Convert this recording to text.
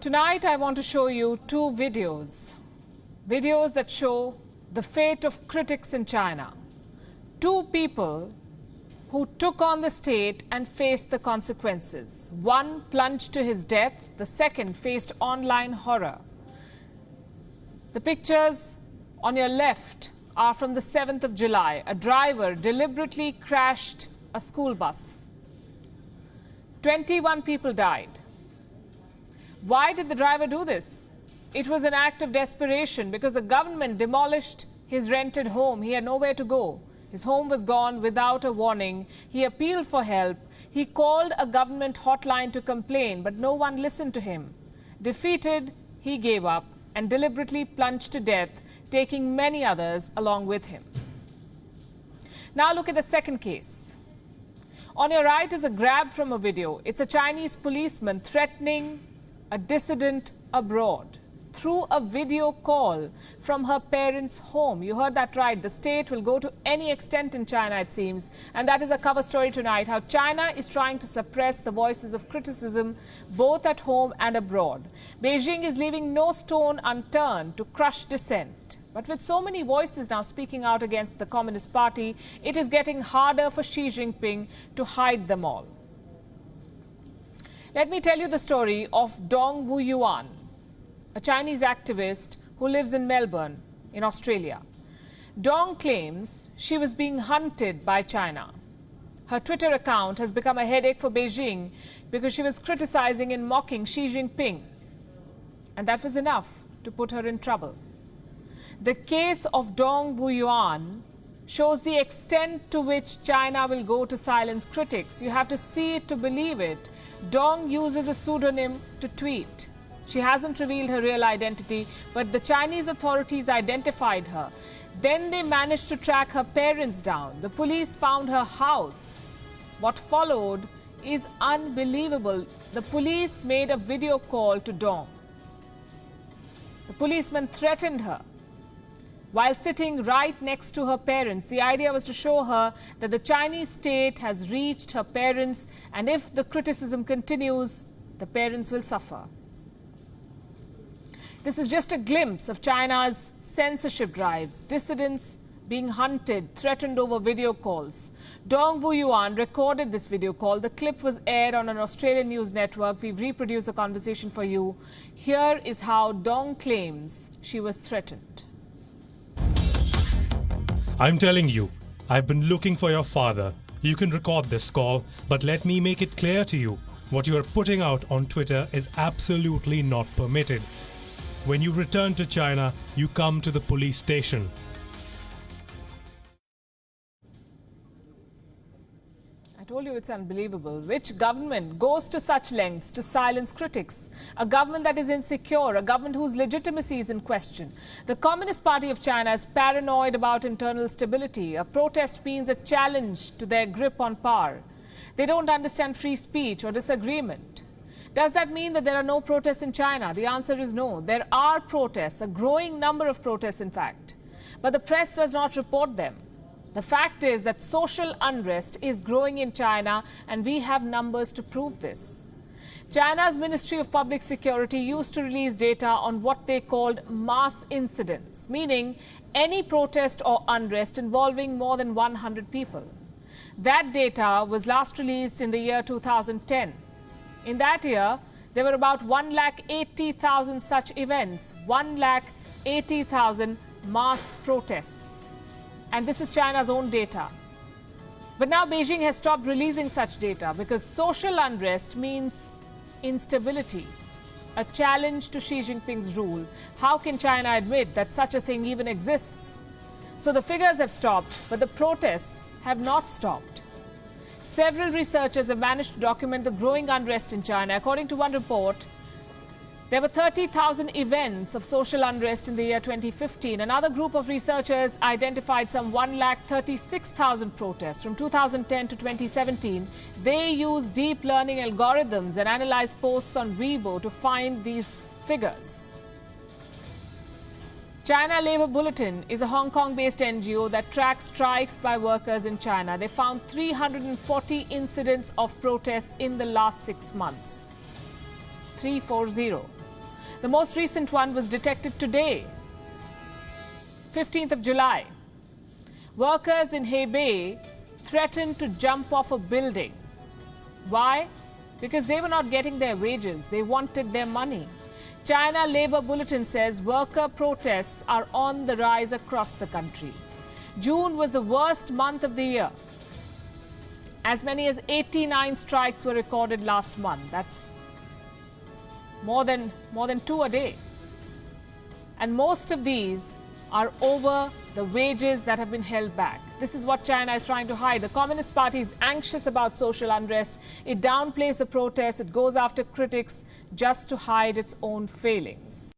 Tonight I want to show you two videos that show the fate of critics in China. Two people who took on the state and faced the consequences. One plunged to his death, the second faced online horror. The pictures on your left are from the 7th of July. A driver deliberately crashed a school bus. 21 people died. Why did the driver do this? It was an act of desperation because the government demolished his rented home. He had nowhere to go. His home was gone without a warning. He appealed for help. He called a government hotline to complain, but no one listened to him. Defeated, he gave up and deliberately plunged to death, taking many others along with him. Now look at the second case. On your right is a grab from a video. It's a Chinese policeman threatening a dissident abroad through a video call from her parents' home. You heard that right. The state will go to any extent in China, it seems. And that is a cover story tonight, how China is trying to suppress the voices of criticism both at home and abroad. Beijing is leaving no stone unturned to crush dissent. But with so many voices now speaking out against the Communist Party, it is getting harder for Xi Jinping to hide them all. Let me tell you the story of Dong Wuyuan, a Chinese activist who lives in Melbourne, in Australia. Dong claims she was being hunted by China. Her Twitter account has become a headache for Beijing because she was criticizing and mocking Xi Jinping. And that was enough to put her in trouble. The case of Dong Wuyuan shows the extent to which China will go to silence critics. You have to see it to believe it. Dong uses a pseudonym to tweet. She hasn't revealed her real identity, but the Chinese authorities identified her. Then they managed to track her parents down. The police found her house. What followed is unbelievable. The police made a video call to Dong. The policeman threatened her while sitting right next to her parents. The idea was to show her that the Chinese state has reached her parents, and if the criticism continues, the parents will suffer. This is just a glimpse of China's censorship drives, dissidents being hunted, threatened over video calls. Dong Wuyuan recorded this video call. The clip was aired on an Australian news network. We've reproduced the conversation for you. Here is how Dong claims she was threatened. I'm telling you, I've been looking for your father. You can record this call, but let me make it clear to you. What you are putting out on Twitter is absolutely not permitted. When you return to China, you come to the police station. I told you it's unbelievable. Which government goes to such lengths to silence critics? A government that is insecure, a government whose legitimacy is in question. The Communist Party of China is paranoid about internal stability. A protest means a challenge to their grip on power. They don't understand free speech or disagreement. Does that mean that there are no protests in China? The answer is no. There are protests, a growing number of protests in fact. But the press does not report them. The fact is that social unrest is growing in China, and we have numbers to prove this. China's Ministry of Public Security used to release data on what they called mass incidents, meaning any protest or unrest involving more than 100 people. That data was last released in the year 2010. In that year, there were about 180,000 such events, 180,000 mass protests. And this is China's own data. But now Beijing has stopped releasing such data because social unrest means instability, a challenge to Xi Jinping's rule. How can China admit that such a thing even exists? So the figures have stopped, but the protests have not stopped. Several researchers have managed to document the growing unrest in China. According to one report, there were 30,000 events of social unrest in the year 2015. Another group of researchers identified some 136,000 protests. From 2010 to 2017, they used deep learning algorithms and analyzed posts on Weibo to find these figures. China Labour Bulletin is a Hong Kong-based NGO that tracks strikes by workers in China. They found 340 incidents of protests in the last 6 months. 340. The most recent one was detected today, 15th of July. Workers in Hebei threatened to jump off a building. Why? Because they were not getting their wages. They wanted their money. China Labour Bulletin says worker protests are on the rise across the country. June was the worst month of the year. As many as 89 strikes were recorded last month. That's more than 2 a day. And most of these are over the wages that have been held back. This is what China is trying to hide. The Communist Party is anxious about social unrest. It downplays the protests. It goes after critics just to hide its own failings.